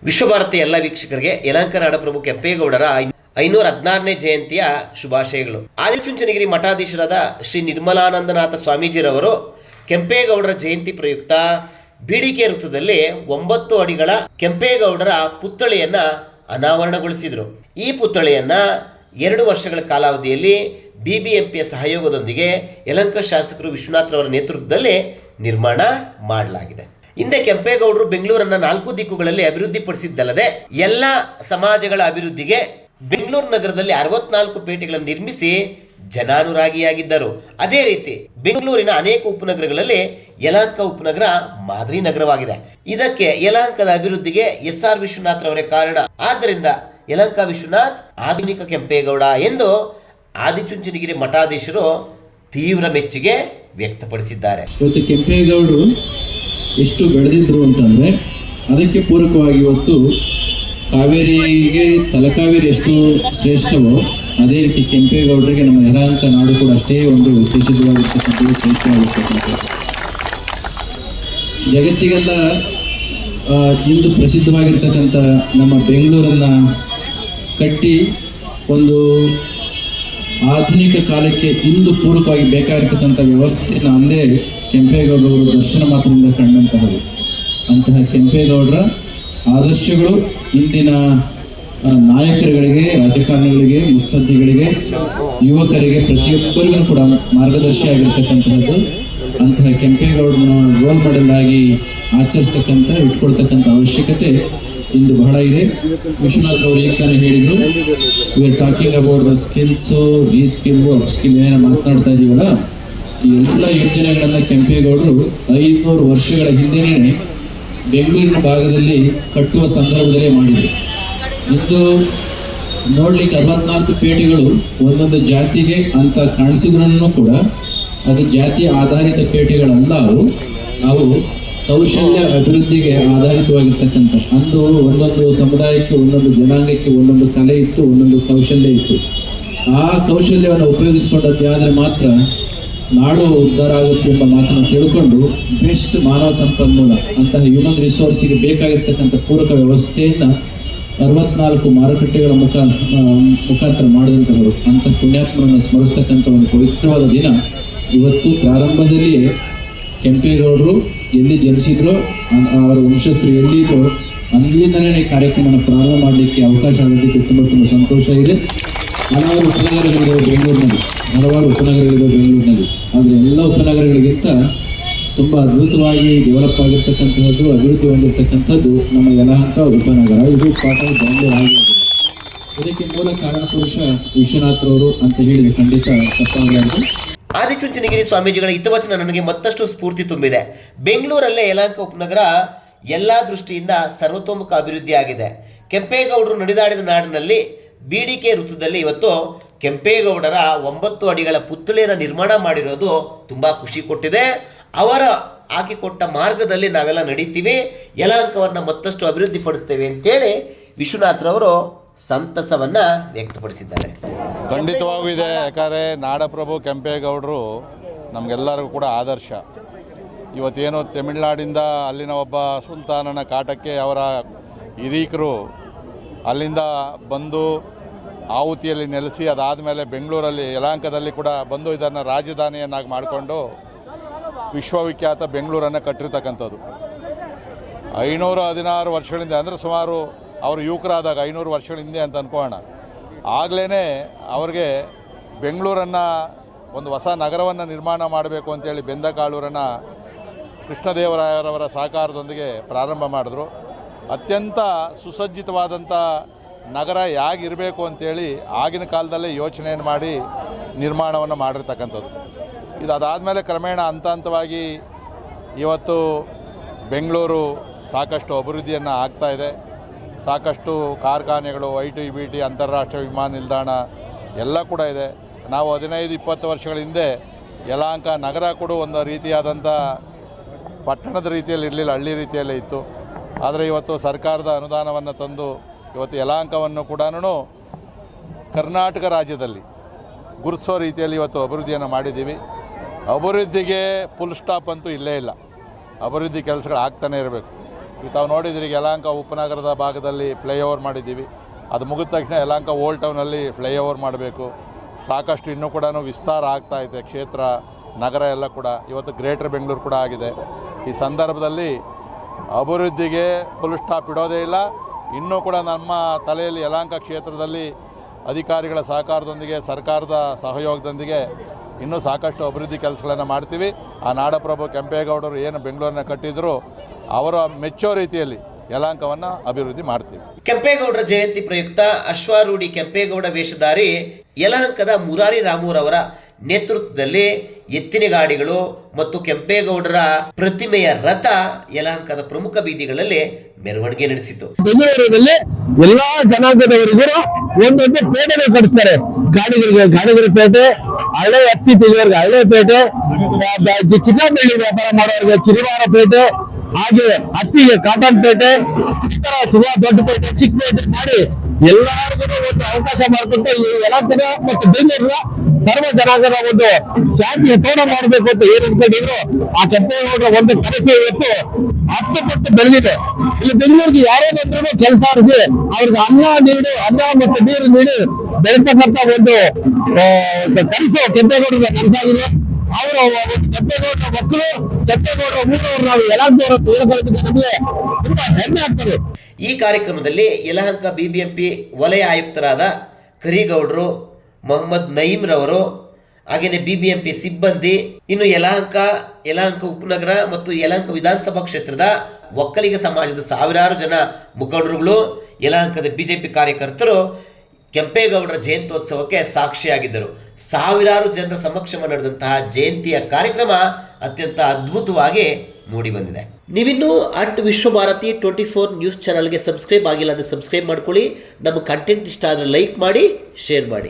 ವಿಶ್ವಭಾರತಿ ಎಲ್ಲ ವೀಕ್ಷಕರಿಗೆ ಯಲಹಂಕ ನಾಡಪ್ರಭು ಕೆಂಪೇಗೌಡರ 516ನೇ ಜಯಂತಿಯ ಶುಭಾಶಯಗಳು. ಆದಿಚುಂಚನಗಿರಿ ಮಠಾಧೀಶರಾದ ಶ್ರೀ ನಿರ್ಮಲಾನಂದನಾಥ ಸ್ವಾಮೀಜಿರವರು ಕೆಂಪೇಗೌಡರ ಜಯಂತಿ ಪ್ರಯುಕ್ತ ಬಿಡಿಕೆ ವೃತ್ತದಲ್ಲಿ 9 ಅಡಿಗಳ ಕೆಂಪೇಗೌಡರ ಪುತ್ಥಳಿಯನ್ನ ಅನಾವರಣಗೊಳಿಸಿದರು. ಈ ಪುತ್ಥಳಿಯನ್ನ 2 ವರ್ಷಗಳ ಕಾಲಾವಧಿಯಲ್ಲಿ ಬಿಬಿಎಂಪಿಯ ಸಹಯೋಗದೊಂದಿಗೆ ಯಲಹಂಕ ಶಾಸಕರು ವಿಶ್ವನಾಥ್ರವರ ನೇತೃತ್ವದಲ್ಲಿ ನಿರ್ಮಾಣ ಮಾಡಲಾಗಿದೆ. ಹಿಂದೆ ಕೆಂಪೇಗೌಡರು ಬೆಂಗಳೂರನ್ನ 4 ದಿಕ್ಕುಗಳಲ್ಲಿ ಅಭಿವೃದ್ಧಿಪಡಿಸಿದ್ದಲ್ಲದೆ ಎಲ್ಲ ಸಮಾಜಗಳ ಅಭಿವೃದ್ಧಿಗೆ ಬೆಂಗಳೂರು ನಗರದಲ್ಲಿ 64 ಪೇಟೆಗಳನ್ನು ನಿರ್ಮಿಸಿ ಜನಾನುರಾಗಿಯಾಗಿದ್ದರು. ಅದೇ ರೀತಿ ಬೆಂಗಳೂರಿನ ಅನೇಕ ಉಪನಗರಗಳಲ್ಲಿ ಯಲಹಂಕ ಉಪನಗರ ಮಾದರಿ ನಗರವಾಗಿದೆ. ಇದಕ್ಕೆ ಯಲಹಂಕದ ಅಭಿವೃದ್ಧಿಗೆ ಎಸ್.ಆರ್. ವಿಶ್ವನಾಥ್ರವರೇ ಕಾರಣ. ಆದ್ದರಿಂದ ಯಲಹಂಕ ವಿಶ್ವನಾಥ್ ಆಧುನಿಕ ಕೆಂಪೇಗೌಡ ಎಂದು ಆದಿಚುಂಚನಗಿರಿ ಮಠಾಧೀಶರು ತೀವ್ರ ಮೆಚ್ಚುಗೆ ವ್ಯಕ್ತಪಡಿಸಿದ್ದಾರೆ. ಇವತ್ತು ಕೆಂಪೇಗೌಡರು ಎಷ್ಟು ಬೆಳೆದಿದ್ರು ಅಂತಂದ್ರೆ ಅದಕ್ಕೆ ಪೂರಕವಾಗಿ ಇವತ್ತು ಕಾವೇರಿಗೆ ತಲಕಾವೇರಿ ಎಷ್ಟು ಶ್ರೇಷ್ಠವೋ ಅದೇ ರೀತಿ ಕೆಂಪೇಗೌಡರಿಗೆ ನಮ್ಮ ಯಲಹಂಕ ನಾಡು ಕೂಡ ಅಷ್ಟೇ ಒಂದು ಪ್ರಸಿದ್ಧವಾಗಿರ್ತಕ್ಕಂಥದ್ದು, ಶ್ರೇಷ್ಠವಾಗಿರ್ತಕ್ಕಂಥದ್ದು. ಜಗತ್ತಿಗೆಲ್ಲ ಇಂದು ಪ್ರಸಿದ್ಧವಾಗಿರ್ತಕ್ಕಂಥ ನಮ್ಮ ಬೆಂಗಳೂರನ್ನ ಕಟ್ಟಿ ಒಂದು ಆಧುನಿಕ ಕಾಲಕ್ಕೆ ಇಂದು ಪೂರಕವಾಗಿ ಬೇಕಾಗಿರ್ತಕ್ಕಂಥ ವ್ಯವಸ್ಥೆನ ಅಂದೇ ಕೆಂಪೇಗೌಡರವರು ದರ್ಶನ ಮಾತ್ರದಿಂದ ಕಂಡಂತಹವು. ಅಂತಹ ಕೆಂಪೇಗೌಡರ ಆದರ್ಶಗಳು ಇಂದಿನ ನಾಯಕರುಗಳಿಗೆ, ರಾಜಕಾರಣಿಗಳಿಗೆ, ಮುತ್ಸದ್ದಿಗಳಿಗೆ, ಯುವಕರಿಗೆ, ಪ್ರತಿಯೊಬ್ಬರಿಗೂ ಕೂಡ ಮಾರ್ಗದರ್ಶಿ ಆಗಿರ್ತಕ್ಕಂತಹದ್ದು. ಅಂತಹ ಕೆಂಪೇಗೌಡರನ್ನ ರೋಲ್ ಮಾಡೆಲ್ ಆಗಿ ಆಚರಿಸ್ತಕ್ಕಂಥ, ಇಟ್ಕೊಳ್ತಕ್ಕಂಥ ಅವಶ್ಯಕತೆ ಇಂದು ಬಹಳ ಇದೆ. ವಿಶ್ವನಾಥ್ ಅವರು ಈಗ ತಾನೇ ಹೇಳಿದ್ರು, we are talking about the skills, ರೀಸ್ಕಿಲ್, upskill ಏನೇನು ಮಾತನಾಡ್ತಾ ಇದೀವಲ್ಲ, ಈ ಎಲ್ಲ ಯೋಜನೆಗಳನ್ನು ಕೆಂಪೇಗೌಡರು 500 ವರ್ಷಗಳ ಹಿಂದೆನೇ ಬೆಂಗಳೂರಿನ ಭಾಗದಲ್ಲಿ ಕಟ್ಟುವ ಸಂದರ್ಭದಲ್ಲೇ ಮಾಡಿದರು. ಇಂದು ನೋಡ್ಲಿಕ್ಕೆ 64 ಪೇಟೆಗಳು ಒಂದೊಂದು ಜಾತಿಗೆ ಅಂತ ಕಾಣಿಸಿದ್ರೂ ಕೂಡ ಅದು ಜಾತಿಯ ಆಧಾರಿತ ಪೇಟೆಗಳಲ್ಲ. ಅವು ಕೌಶಲ್ಯ ಅಭಿವೃದ್ಧಿಗೆ ಆಧಾರಿತವಾಗಿರ್ತಕ್ಕಂಥ, ಅಂದು ಒಂದೊಂದು ಸಮುದಾಯಕ್ಕೆ, ಒಂದೊಂದು ಜನಾಂಗಕ್ಕೆ ಒಂದೊಂದು ಕಲೆ ಇತ್ತು, ಒಂದೊಂದು ಕೌಶಲ್ಯ ಇತ್ತು. ಆ ಕೌಶಲ್ಯವನ್ನು ಉಪಯೋಗಿಸಿಕೊಂಡದ್ದಾದರೆ ಮಾತ್ರ ನಾಡು ಉದ್ಧಾರ ಆಗುತ್ತೆ ಎಂಬ ಮಾತನ್ನು ತಿಳ್ಕೊಂಡು ಬೆಸ್ಟ್ ಮಾನವ ಸಂಪನ್ಮೂಲ ಅಂತಹ ಹ್ಯೂಮನ್ ರಿಸೋರ್ಸಿಗೆ ಬೇಕಾಗಿರ್ತಕ್ಕಂಥ ಪೂರಕ ವ್ಯವಸ್ಥೆಯನ್ನು 64 ಮಾರುಕಟ್ಟೆಗಳ ಮುಖಾಂತರ ಮಾಡಿದಂಥವರು, ಅಂಥ ಪುಣ್ಯಾತ್ಮರನ್ನು ಸ್ಮರಿಸ್ತಕ್ಕಂಥ ಒಂದು ಪವಿತ್ರವಾದ ದಿನ ಇವತ್ತು. ಪ್ರಾರಂಭದಲ್ಲಿಯೇ ಕೆಂಪೇಗೌಡರು ಎಲ್ಲಿ ಜನಿಸಿದ್ರೋ, ಅವರ ವಂಶಸ್ಥರು ಎಲ್ಲಿದ್ರೋ ಅಲ್ಲಿಂದಲೇ ಕಾರ್ಯಕ್ರಮವನ್ನು ಪ್ರಾರಂಭ ಮಾಡಲಿಕ್ಕೆ ಅವಕಾಶ ಆಗೋದಕ್ಕೆ ತುಂಬ ತುಂಬ ಸಂತೋಷ ಇದೆ. ಹಲವಾರು ಉಪನಗರಗಳಿವೆ ಬೆಂಗಳೂರಿನಲ್ಲಿ, ಆದರೆ ಎಲ್ಲ ಉಪನಗರಗಳಿಗಿಂತ ತುಂಬ ಅದ್ಭುತವಾಗಿ ಡೆವಲಪ್ ಆಗಿರ್ತಕ್ಕಂಥದ್ದು, ಅಭಿವೃದ್ಧಿ ಹೊಂದಿರತಕ್ಕಂಥದ್ದು ನಮ್ಮ ಯಲಹಂಕ ಉಪನಗರ. ಇದು ಪಾಠ ಬಾಂಬೆ ಆಗಿದೆ. ಇದಕ್ಕೆ ಮೂಲ ಕಾರಣ ಪುರುಷ ವಿಶ್ವನಾಥ್ರವರು ಅಂತ ಹೇಳಿದ್ರೆ ಖಂಡಿತ ತಪ್ಪಾಗಲಾರದು. ಆದಿಚುಂಚನಗಿರಿ ಸ್ವಾಮೀಜಿಗಳ ಹಿತವಚನ ನನಗೆ ಮತ್ತಷ್ಟು ಸ್ಫೂರ್ತಿ ತುಂಬಿದೆ. ಬೆಂಗಳೂರಲ್ಲೇ ಯಲಹಂಕ ಉಪನಗರ ಎಲ್ಲ ದೃಷ್ಟಿಯಿಂದ ಸರ್ವತೋಮುಖ ಅಭಿವೃದ್ಧಿ ಆಗಿದೆ. ಕೆಂಪೇಗೌಡರು ನಡೆದಾಡಿದ ನಾಡಿನಲ್ಲಿ ಬಿಡಿಕೆ ವೃತ್ತದಲ್ಲಿ ಇವತ್ತು ಕೆಂಪೇಗೌಡರ 9 ಅಡಿಗಳ ಪುತ್ಥಳಿಯನ್ನು ನಿರ್ಮಾಣ ಮಾಡಿರೋದು ತುಂಬ ಖುಷಿ ಕೊಟ್ಟಿದೆ. ಅವರ ಹಾಕಿಕೊಟ್ಟ ಮಾರ್ಗದಲ್ಲಿ ನಾವೆಲ್ಲ ನಡೀತೀವಿ, ಯಲಹಂಕವನ್ನು ಮತ್ತಷ್ಟು ಅಭಿವೃದ್ಧಿ ಪಡಿಸ್ತೇವೆ ಅಂತೇಳಿ ವಿಶ್ವನಾಥ್ರವರು ಸಂತಸವನ್ನು ವ್ಯಕ್ತಪಡಿಸಿದ್ದಾರೆ. ಖಂಡಿತವಾಗೂ ಇದೆ. ಯಾಕಂದರೆ ನಾಡಪ್ರಭು ಕೆಂಪೇಗೌಡರು ನಮಗೆಲ್ಲರಿಗೂ ಕೂಡ ಆದರ್ಶ. ಇವತ್ತೇನು ತಮಿಳುನಾಡಿಂದ ಅಲ್ಲಿನ ಒಬ್ಬ ಸುಲ್ತಾನನ ಕಾಟಕ್ಕೆ ಅವರ ಹಿರೀಕರು ಅಲ್ಲಿಂದ ಬಂದು ಆಹುತಿಯಲ್ಲಿ ನೆಲೆಸಿ, ಅದಾದಮೇಲೆ ಬೆಂಗಳೂರಲ್ಲಿ ಯಲಹಂಕದಲ್ಲಿ ಕೂಡ ಬಂದು ಇದನ್ನು ರಾಜಧಾನಿಯನ್ನಾಗಿ ಮಾಡಿಕೊಂಡು ವಿಶ್ವವಿಖ್ಯಾತ ಬೆಂಗಳೂರನ್ನು ಕಟ್ಟಿರ್ತಕ್ಕಂಥದ್ದು. 516 ವರ್ಷಗಳಿಂದ, ಅಂದರೆ ಸುಮಾರು ಅವರು ಯುವಕರಾದಾಗ 500 ವರ್ಷಗಳ ಹಿಂದೆ ಅಂತ ಅಂದ್ಕೋಣ. ಆಗಲೇ ಅವ್ರಿಗೆ ಬೆಂಗಳೂರನ್ನು ಒಂದು ಹೊಸ ನಗರವನ್ನು ನಿರ್ಮಾಣ ಮಾಡಬೇಕು ಅಂತೇಳಿ ಬೆಂದಕಾಳೂರನ್ನು ಕೃಷ್ಣದೇವರಾಯರವರ ಸಹಕಾರದೊಂದಿಗೆ ಪ್ರಾರಂಭ ಮಾಡಿದ್ರು. ಅತ್ಯಂತ ಸುಸಜ್ಜಿತವಾದಂಥ ನಗರ ಹೇಗಿರಬೇಕು ಅಂತೇಳಿ ಆಗಿನ ಕಾಲದಲ್ಲೇ ಯೋಚನೆಯನ್ನು ಮಾಡಿ ನಿರ್ಮಾಣವನ್ನು ಮಾಡಿರ್ತಕ್ಕಂಥದ್ದು. ಇದು ಅದಾದಮೇಲೆ ಕ್ರಮೇಣ ಹಂತ ಹಂತವಾಗಿ ಇವತ್ತು ಬೆಂಗಳೂರು ಸಾಕಷ್ಟು ಅಭಿವೃದ್ಧಿಯನ್ನು ಆಗ್ತಾಯಿದೆ. ಸಾಕಷ್ಟು ಕಾರ್ಖಾನೆಗಳು, ITBT ಅಂತಾರಾಷ್ಟ್ರೀಯ ವಿಮಾನ ನಿಲ್ದಾಣ ಎಲ್ಲ ಕೂಡ ಇದೆ. ನಾವು 15-20 ವರ್ಷಗಳ ಹಿಂದೆ ಯಲಹಂಕ ನಗರ ಕೂಡ ಒಂದು ರೀತಿಯಾದಂಥ ಪಟ್ಟಣದ ರೀತಿಯಲ್ಲಿ ಇರಲಿಲ್ಲ, ಹಳ್ಳಿ ರೀತಿಯಲ್ಲೇ ಇತ್ತು. ಆದರೆ ಇವತ್ತು ಸರ್ಕಾರದ ಅನುದಾನವನ್ನು ತಂದು ಇವತ್ತು ಯಲಹಂಕವನ್ನು ಕೂಡ ಕರ್ನಾಟಕ ರಾಜ್ಯದಲ್ಲಿ ಗುರುತಿಸೋ ರೀತಿಯಲ್ಲಿ ಇವತ್ತು ಅಭಿವೃದ್ಧಿಯನ್ನು ಮಾಡಿದ್ದೀವಿ. ಅಭಿವೃದ್ಧಿಗೆ ಫುಲ್ ಸ್ಟಾಪ್ ಅಂತೂ ಇಲ್ಲೇ ಇಲ್ಲ. ಅಭಿವೃದ್ಧಿ ಕೆಲಸಗಳು ಆಗ್ತಾನೆ ಇರಬೇಕು. ಈಗ ತಾವು ನೋಡಿದ್ರಿ, ಈಗ ಯಲಹಂಕ ಉಪನಗರದ ಭಾಗದಲ್ಲಿ ಫ್ಲೈಓವರ್ ಮಾಡಿದ್ದೀವಿ. ಅದು ಮುಗಿದ ತಕ್ಷಣ ಯಲಹಂಕ ಓಲ್ಡ್ ಟೌನಲ್ಲಿ ಫ್ಲೈಓವರ್ ಮಾಡಬೇಕು. ಸಾಕಷ್ಟು ಇನ್ನೂ ಕೂಡ ವಿಸ್ತಾರ ಆಗ್ತಾ ಇದೆ ಕ್ಷೇತ್ರ, ನಗರ ಎಲ್ಲ ಕೂಡ. ಇವತ್ತು ಗ್ರೇಟರ್ ಬೆಂಗಳೂರು ಕೂಡ ಆಗಿದೆ. ಈ ಸಂದರ್ಭದಲ್ಲಿ ಅಭಿವೃದ್ಧಿಗೆ ಫುಲ್ ಸ್ಟಾಪ್ ಇಡೋದೇ ಇಲ್ಲ. ಇನ್ನೂ ಕೂಡ ನಮ್ಮ ತಲೆಯಲ್ಲಿ ಯಲಹಂಕ ಕ್ಷೇತ್ರದಲ್ಲಿ ಅಧಿಕಾರಿಗಳ ಸಹಕಾರದೊಂದಿಗೆ, ಸರ್ಕಾರದ ಸಹಯೋಗದೊಂದಿಗೆ ಇನ್ನೂ ಸಾಕಷ್ಟು ಅಭಿವೃದ್ಧಿ ಕೆಲಸಗಳನ್ನು ಮಾಡ್ತೀವಿ. ಆ ನಾಡಪ್ರಭು ಕೆಂಪೇಗೌಡರು ಏನು ಬೆಂಗಳೂರನ್ನ ಕಟ್ಟಿದ್ರು, ಅವರ ಮೆಚ್ಚೋ ರೀತಿಯಲ್ಲಿ ಯಲಹಂಕವನ್ನು ಅಭಿವೃದ್ಧಿ ಮಾಡ್ತೀವಿ. ಕೆಂಪೇಗೌಡರ ಜಯಂತಿ ಪ್ರಯುಕ್ತ ಅಶ್ವಾರೂಢಿ ಕೆಂಪೇಗೌಡ ವೇಷಧಾರಿ ಯಲಹಂಕದ ಮುರಾರಿ ರಾಮೂರವರ ನೇತೃತ್ವದಲ್ಲಿ ಎತ್ತಿನ ಗಾಡಿಗಳು ಮತ್ತು ಕೆಂಪೇಗೌಡರ ಪ್ರತಿಮೆಯ ರಥ ಯಲಹಂಕದ ಪ್ರಮುಖ ಬೀದಿಗಳಲ್ಲಿ ಮೆರವಣಿಗೆ ನಡೆಸಿತು. ಬೆಂಗಳೂರಿನಲ್ಲಿ ಎಲ್ಲಾ ಜನಾಂಗದವರಿಗೂ ಒಂದೊಂದು ಪೇಟೆಗಳು ಕಟ್ಟಿಸ್ತಾರೆ. ಗಾಡಿಗರ ಪೇಟೆ, ಹಳೆ ಹತ್ತಿ ತೆಗೆಯೋರ್ಗೆ ಹಳೆ ಪೇಟೆ, ಚಿನ್ನಬೆಳ್ಳಿ ವ್ಯಾಪಾರ ಮಾಡೋರಿಗೆ ಚಿರಿವಾರ ಪೇಟೆ, ಹಾಗೆ ಹತ್ತಿಗೆ ಕಾಟನ್ ಪೇಟೆ, ಈ ತರ ಸುಮಾರು ದೊಡ್ಡ ಪೇಟೆ, ಚಿಕ್ಕ ಪೇಟೆ ಮಾಡಿ ಎಲ್ಲರಿಗೂ ಒಂದು ಅವಕಾಶ ಮಾಡಿಕೊಟ್ಟು ಈ ಯಲಹಂಕದ ಮತ್ತು ಬೆಂಗಳೂರಿನ ಸರ್ವ ಜನಾಂಗದ ಒಂದು ಶಾಂತಿಯ ತೋರಣ ಮಾಡಬೇಕು ಅಂತ ಏನ್ ಅನ್ಕೊಂಡಿದ್ರು, ಆ ಕೆಂಪೇಗೌಡರ ಒಂದು ಕನಸು ಇವತ್ತು 10 ಪಟ್ಟು ಬೆಳೆದಿದೆ. ಇಲ್ಲಿ ಬೆಂಗಳೂರಿಗೆ ಯಾರೇ ಬಂದ್ರು ಕೆಲಸ ಆರಿಸಿ ಅವ್ರಿಗೆ ಅನ್ನ ಮತ್ತು ನೀರು ನೀಡಿ ಬೆಳೆಸತಕ್ಕಂತ ಒಂದು ಕನಸು ಕೆಂಪೇಗೌಡರ ಕನಸಾಗಿದೆ. ಅವರು ಕೆಂಪೇಗೌಡರ ಮಕ್ಕಳು, ಕೆಂಪೇಗೌಡರ ಊರವರು ನಾವು ಯಲಹಂಕದವರು ಅಂತ ಹೇಳ್ಕೊಳ್ಳೋದಕ್ಕೆ ನಮಗೆ ತುಂಬಾ ಹೆಮ್ಮೆ ಆಗ್ತದೆ. ಈ ಕಾರ್ಯಕ್ರಮದಲ್ಲಿ ಯಲಹಂಕ ಬಿಬಿಎಂಪಿ ವಲಯ ಆಯುಕ್ತರಾದ ಕರಿಗೌಡರು, ಮೊಹಮ್ಮದ್ ನಯೀಂ ರವರು, ಹಾಗೆಯೇ ಬಿಬಿಎಂಪಿ ಸಿಬ್ಬಂದಿ, ಇನ್ನು ಯಲಹಂಕ ಉಪನಗರ ಮತ್ತು ಯಲಹಂಕ ವಿಧಾನಸಭಾ ಕ್ಷೇತ್ರದ ಒಕ್ಕಲಿಗ ಸಮಾಜದ ಸಾವಿರಾರು ಜನ ಮುಖಂಡರುಗಳು, ಯಲಹಂಕದ ಬಿಜೆಪಿ ಕಾರ್ಯಕರ್ತರು ಕೆಂಪೇಗೌಡರ ಜಯಂತ್ಯೋತ್ಸವಕ್ಕೆ ಸಾಕ್ಷಿಯಾಗಿದ್ದರು. ಸಾವಿರಾರು ಜನರ ಸಮಕ್ಷಮ ನಡೆದಂತಹ ಜಯಂತಿಯ ಕಾರ್ಯಕ್ರಮ ಅತ್ಯಂತ ಅದ್ಭುತವಾಗಿ ಮೂಡಿಬಂದಿದೆ. ನೀವಿನ್ನೂ @ವಿಶ್ವಭಾರತಿ 24 ನ್ಯೂಸ್ ಚಾನಲ್ಗೆ ಸಬ್ಸ್ಕ್ರೈಬ್ ಆಗಿಲ್ಲ ಅಂದರೆ ಸಬ್ಸ್ಕ್ರೈಬ್ ಮಾಡ್ಕೊಳ್ಳಿ. ನಮ್ಮ ಕಂಟೆಂಟ್ ಇಷ್ಟ ಆದರೆ ಲೈಕ್ ಮಾಡಿ, ಶೇರ್ ಮಾಡಿ.